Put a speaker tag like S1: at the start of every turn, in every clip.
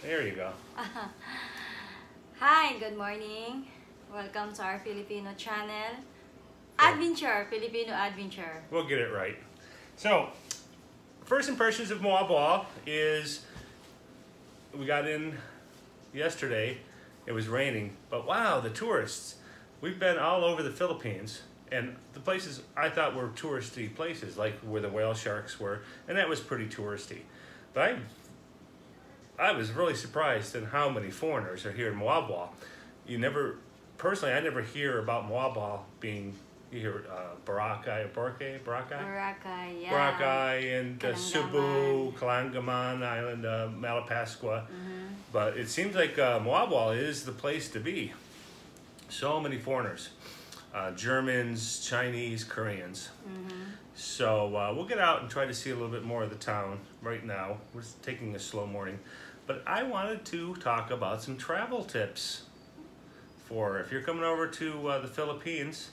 S1: There you go.
S2: Hi, good morning. Welcome to our Filipino channel. Adventure, Filipino adventure.
S1: We'll get it right. So, first impressions of Moabwa is we got in yesterday. It was raining, but wow, the tourists. We've been all over the Philippines, and the places I thought were touristy places, like where the whale sharks were, and that was pretty touristy. But I was really surprised at how many foreigners are here in Moabwa. Personally, I never hear about Moabwa being, you hear Boracay,
S2: Yeah.
S1: Boracay and Cebu, Kalangaman Island, Malapascua. But it seems like Moabwa is the place to be. So many foreigners, Germans, Chinese, Koreans. So we'll get out and try to see a little bit more of the town right now. We're taking a slow morning. But I wanted to talk about some travel tips for if you're coming over to the Philippines,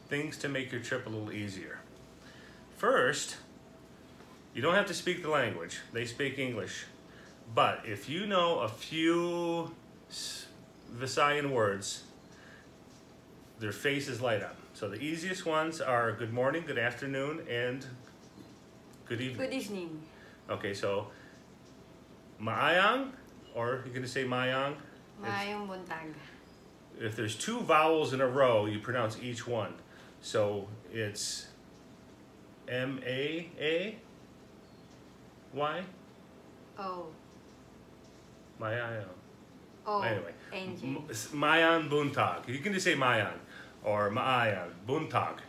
S1: things to make your trip a little easier. First, you don't have to speak the language. They speak English. But if you know a few Visayan words, their faces light up. So the easiest ones are good morning, good afternoon, and good evening.
S2: Good evening.
S1: Okay, so maayang, or you're going to say mayang.
S2: Maayong buntag.
S1: If there's two vowels in a row, you pronounce each one. So it's M-A-A-Y?
S2: Oh.
S1: Mayang.
S2: Oh.
S1: Anyway,
S2: Angie.
S1: mayan buntag. You can just say mayan or maayan. Buntag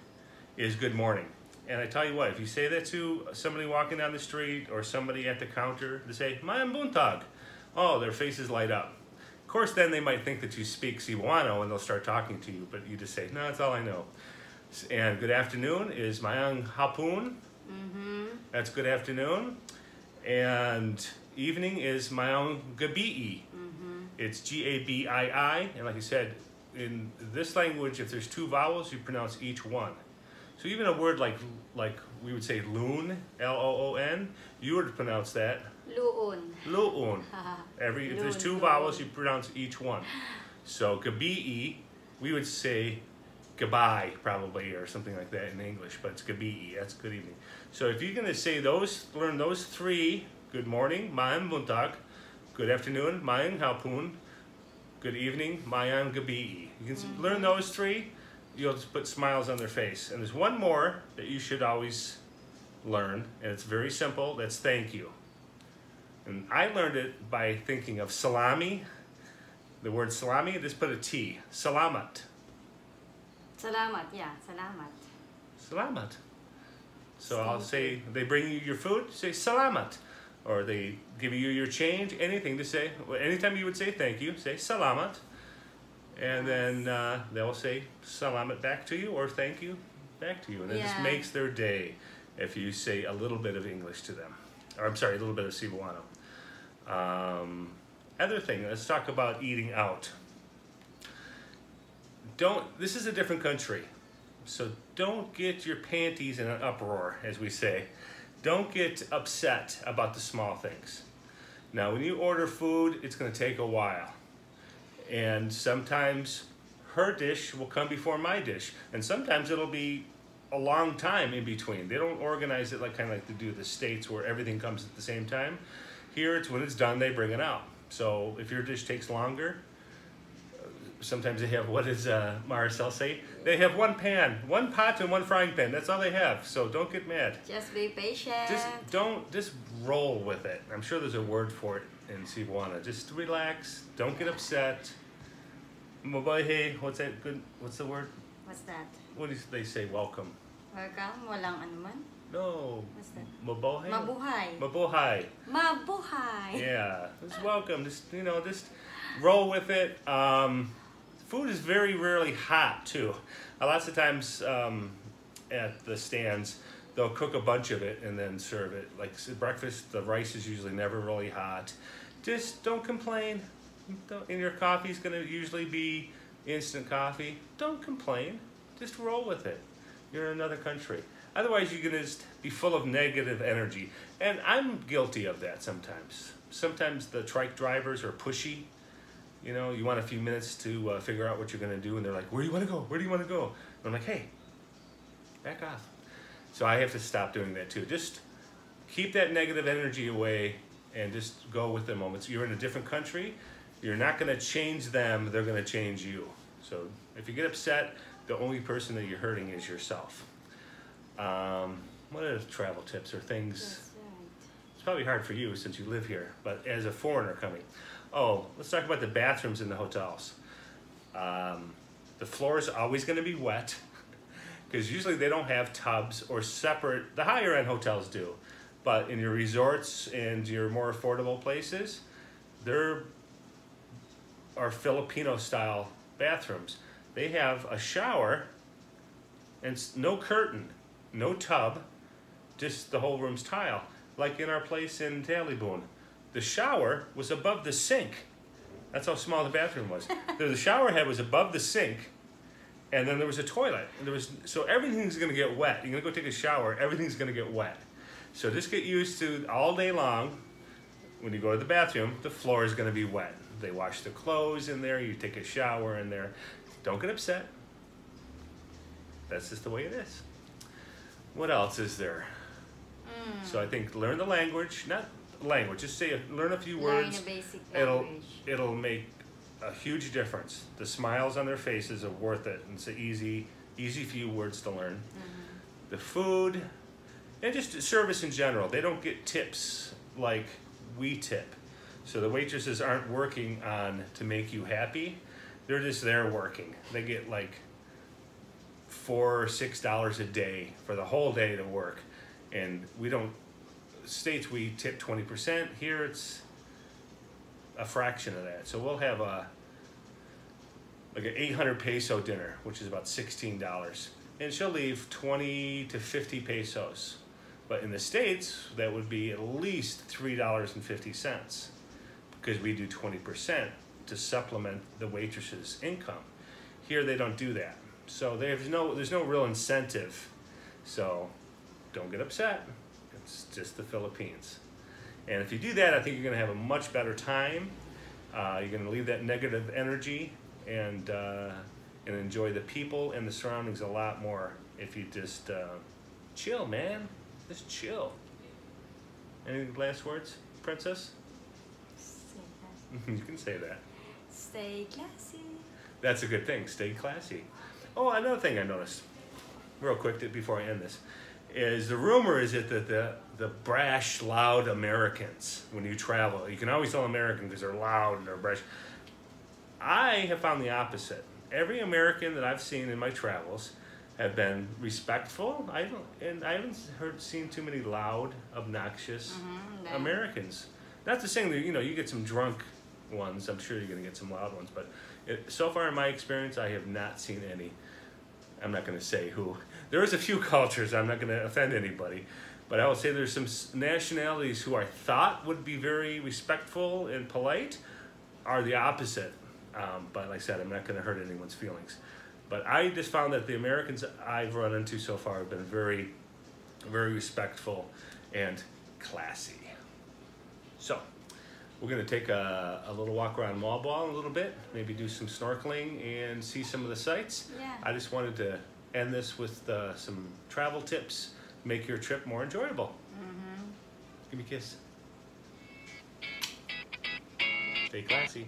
S1: is good morning. And I tell you what, if you say that to somebody walking down the street or somebody at the counter, they say, mayan buntag. Oh, their faces light up. Of course, then they might think that you speak Cebuano and they'll start talking to you, but you just say, no, that's all I know. And good afternoon is mayang hapon. That's good afternoon. And evening is mayang gabii. It's G-A-B-I-I. And like I said, in this language, if there's two vowels, you pronounce each one. So even a word like we would say loon, L-O-O-N, you would pronounce that
S2: Luon.
S1: Luon. If there's two vowels, you pronounce each one. So gabii, we would say goodbye probably or something like that in English, but it's gabii. That's good evening. So if you're going to say those, learn those three: good morning, mayang buntag; good afternoon, mayang hapon; good evening, mayang gabii. You can learn those three. You'll just put smiles on their face. And there's one more that you should always learn, and it's very simple. That's thank you. And I learned it by thinking of salami. The word salami, just put a T. Salamat.
S2: Salamat, yeah, salamat.
S1: Salamat. So I'll say, they bring you your food, say salamat. Or they give you your change, anything to say. Anytime you would say thank you, say salamat. And then they'll say salamat back to you or thank you back to you. And it just makes their day if you say a little bit of English to them. Or I'm sorry, a little bit of Cebuano. Other thing, let's talk about eating out. This is a different country. So don't get your panties in an uproar, as we say. Don't get upset about the small things. Now, when you order food, it's going to take a while. And sometimes her dish will come before my dish. And sometimes it'll be a long time in between. They don't organize it kind of like they do the States where everything comes at the same time. Here, it's when it's done, they bring it out. So if your dish takes longer, sometimes they have, what does Maricel say? They have one pan, one pot and one frying pan. That's all they have. So don't get mad.
S2: Just be patient.
S1: Just roll with it. I'm sure there's a word for it in Cebuano. Just relax. Don't get upset. Mabuhay. What's that good? What's the word?
S2: What's that?
S1: What do they say? Welcome.
S2: Welcome. Walang anuman.
S1: No.
S2: What's that?
S1: Mabuhay.
S2: Mabuhay.
S1: Mabuhay.
S2: Mabuhay.
S1: Yeah. Just welcome. Just just roll with it. Food is very rarely hot too. Lots of times at the stands, they'll cook a bunch of it and then serve it. Like breakfast, the rice is usually never really hot. Just don't complain. And your coffee is going to usually be instant coffee. Don't complain. Just roll with it. You're in another country. Otherwise, you're going to just be full of negative energy. And I'm guilty of that sometimes. Sometimes the trike drivers are pushy. You know, you want a few minutes to figure out what you're going to do, and they're like, where do you want to go? Where do you want to go? And I'm like, hey, back off. So I have to stop doing that too. Just keep that negative energy away and just go with the moments. You're in a different country. You're not going to change them. They're going to change you. So if you get upset, the only person that you're hurting is yourself. What are travel tips or things? It's probably hard for you since you live here, but as a foreigner coming. Oh, let's talk about the bathrooms in the hotels. The floor is always going to be wet because usually they don't have tubs or separate. The higher end hotels do, but in your resorts and your more affordable places, there are Filipino style bathrooms. They have a shower and no curtain, no tub, just the whole room's tile. Like in our place in Tallyboon, the shower was above the sink. That's how small the bathroom was. The shower head was above the sink, and then there was a toilet. And so everything's gonna get wet. You're gonna go take a shower, everything's gonna get wet. So just get used to all day long, when you go to the bathroom, the floor is gonna be wet. They wash the clothes in there, you take a shower in there. Don't get upset. That's just the way it is. What else is there? So I think learn the language, not language, just learn a few words.
S2: Learn a basic language.
S1: It'll make a huge difference. The smiles on their faces are worth it. And it's an easy few words to learn. The food, and just service in general. They don't get tips like we tip. So the waitresses aren't working on to make you happy. They're just there working. They get like $4 or $6 a day for the whole day to work. And we don't, States we tip 20%. Here it's a fraction of that. So we'll have like an 800 peso dinner, which is about $16. And she'll leave 20 to 50 pesos. But in the States, that would be at least $3.50 because we do 20% to supplement the waitress's income. Here they don't do that. So there's no real incentive. So don't get upset. It's just the Philippines. And if you do that, I think you're gonna have a much better time. You're gonna leave that negative energy and enjoy the people and the surroundings a lot more if you just chill, man. Just chill. Any last words, Princess? You can say that.
S2: Stay classy.
S1: That's a good thing. Stay classy. Oh, another thing I noticed, real quick before I end this, is the rumor is that the brash, loud Americans, when you travel, you can always tell American because they're loud and they're brash. I have found the opposite. Every American that I've seen in my travels have been respectful. I haven't seen too many loud, obnoxious Americans. Not to say that you get some drunk ones. I'm sure you're gonna get some loud ones, but so far in my experience, I have not seen any. I'm not gonna say who. There is a few cultures. I'm not gonna offend anybody, but I will say there's some nationalities who I thought would be very respectful and polite are the opposite. But like I said, I'm not gonna hurt anyone's feelings. But I just found that the Americans I've run into so far have been very, very respectful and classy. So we're going to take a little walk around Malball a little bit, maybe do some snorkeling and see some of the sights.
S2: Yeah.
S1: I just wanted to end this with some travel tips, make your trip more enjoyable. Give me a kiss. Stay classy.